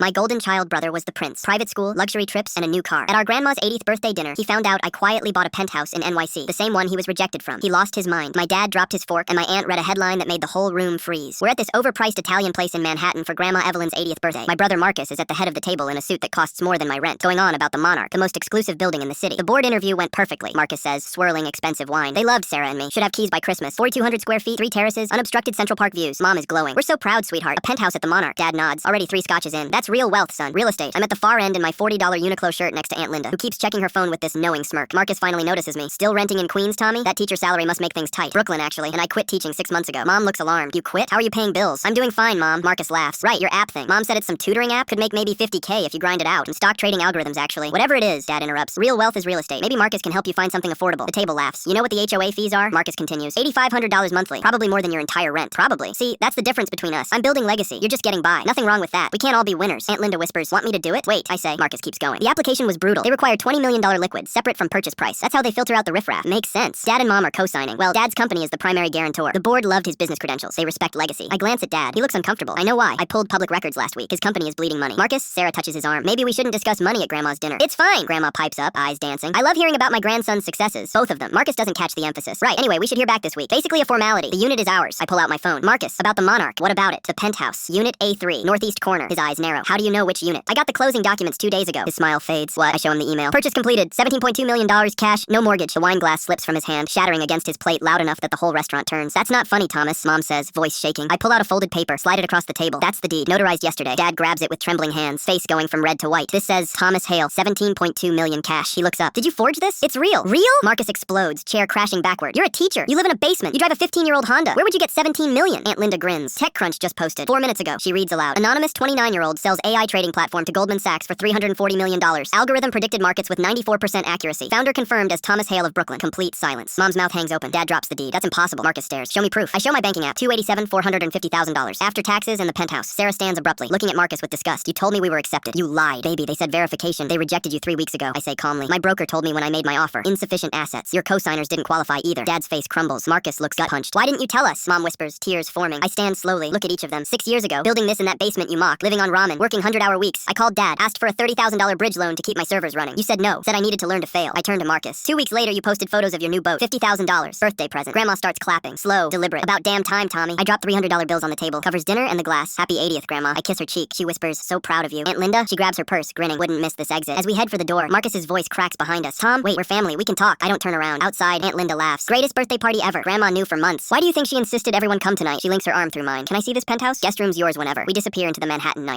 My golden child brother was the prince. Private school, luxury trips, and a new car. At our grandma's 80th birthday dinner, he found out I quietly bought a penthouse in NYC, the same one he was rejected from. He lost his mind. My dad dropped his fork, and my aunt read a headline that made the whole room freeze. We're at this overpriced Italian place in Manhattan for Grandma Evelyn's 80th birthday. My brother Marcus is at the head of the table in a suit that costs more than my rent, going on about the Monarch, the most exclusive building in the city. The board interview went perfectly, Marcus says, swirling expensive wine. They loved Sarah and me. Should have keys by Christmas. 4,200 square feet, 3 terraces, unobstructed Central Park views. Mom is glowing. We're so proud, sweetheart. A penthouse at the Monarch. Dad nods. Already 3 scotches in. That's real wealth, son. Real estate. I'm at the far end in my $40 Uniqlo shirt next to Aunt Linda, who keeps checking her phone with this knowing smirk. Marcus finally notices me. Still renting in Queens, Tommy? That teacher salary must make things tight. Brooklyn, actually, and I quit teaching 6 months ago. Mom looks alarmed. You quit? How are you paying bills? I'm doing fine, Mom. Marcus laughs. Right, your app thing. Mom said it's some tutoring app. Could make maybe 50K if you grind it out. And stock trading algorithms, actually. Whatever it is, Dad interrupts. Real wealth is real estate. Maybe Marcus can help you find something affordable. The table laughs. You know what the HOA fees are? Marcus continues. $8,500 monthly. Probably more than your entire rent. Probably. See, that's the difference between us. I'm building legacy. You're just getting by. Nothing wrong with that. We can't all be winners. Aunt Linda whispers. Want me to do it? Wait, I say. Marcus keeps going. The application was brutal. They require $20 million liquid, separate from purchase price. That's how they filter out the riffraff. Makes sense. Dad and Mom are co-signing. Well, Dad's company is the primary guarantor. The board loved his business credentials. They respect legacy. I glance at Dad. He looks uncomfortable. I know why. I pulled public records last week. His company is bleeding money. Marcus, Sarah touches his arm. Maybe we shouldn't discuss money at Grandma's dinner. It's fine. Grandma pipes up, eyes dancing. I love hearing about my grandson's successes. Both of them. Marcus doesn't catch the emphasis. Right. Anyway, we should hear back this week. Basically a formality. The unit is ours. I pull out my phone. Marcus, about the Monarch. What about it? The penthouse. Unit A3, northeast corner. His eyes narrow. How do you know which unit? I got the closing documents 2 days ago. His smile fades. What? I show him the email. Purchase completed. $17.2 million cash. No mortgage. The wine glass slips from his hand, shattering against his plate loud enough that the whole restaurant turns. That's not funny, Thomas, Mom says, voice shaking. I pull out a folded paper, slide it across the table. That's the deed. Notarized yesterday. Dad grabs it with trembling hands, face going from red to white. This says Thomas Hale, 17.2 million cash. He looks up. Did you forge this? It's real. Real? Marcus explodes, chair crashing backward. You're a teacher. You live in a basement. You drive a 15-year-old Honda. Where would you get 17 million? Aunt Linda grins. TechCrunch just posted 4 minutes ago. She reads aloud. Anonymous 29-year-old sells AI trading platform to Goldman Sachs for $340 million. Algorithm predicted markets with 94% accuracy. Founder confirmed as Thomas Hale of Brooklyn. Complete silence. Mom's mouth hangs open. Dad drops the deed. That's impossible. Marcus stares. Show me proof. I show my banking app. $450,000. After taxes and the penthouse. Sarah stands abruptly, looking at Marcus with disgust. You told me we were accepted. You lied. Baby, they said verification. They rejected you 3 weeks ago. I say calmly. My broker told me when I made my offer. Insufficient assets. Your co-signers didn't qualify either. Dad's face crumbles. Marcus looks gut-punched. Why didn't you tell us? Mom whispers, tears forming. I stand slowly, look at each of them. 6 years ago, building this in that basement you mocked, living on ramen, working 100-hour weeks. I called Dad, asked for a $30,000 bridge loan to keep my servers running. You said no, said I needed to learn to fail. I turned to Marcus. 2 weeks later, you posted photos of your new boat. $50,000. Birthday present. Grandma starts clapping. Slow, deliberate. About damn time, Tommy. I drop $300 bills on the table. Covers dinner and the glass. Happy 80th, Grandma. I kiss her cheek. She whispers, so proud of you. Aunt Linda? She grabs her purse, grinning. Wouldn't miss this exit. As we head for the door, Marcus's voice cracks behind us. Tom, wait, we're family. We can talk. I don't turn around. Outside, Aunt Linda laughs. Greatest birthday party ever. Grandma knew for months. Why do you think she insisted everyone come tonight? She links her arm through mine. Can I see this penthouse? Guest room's yours whenever. We disappear into the Manhattan night.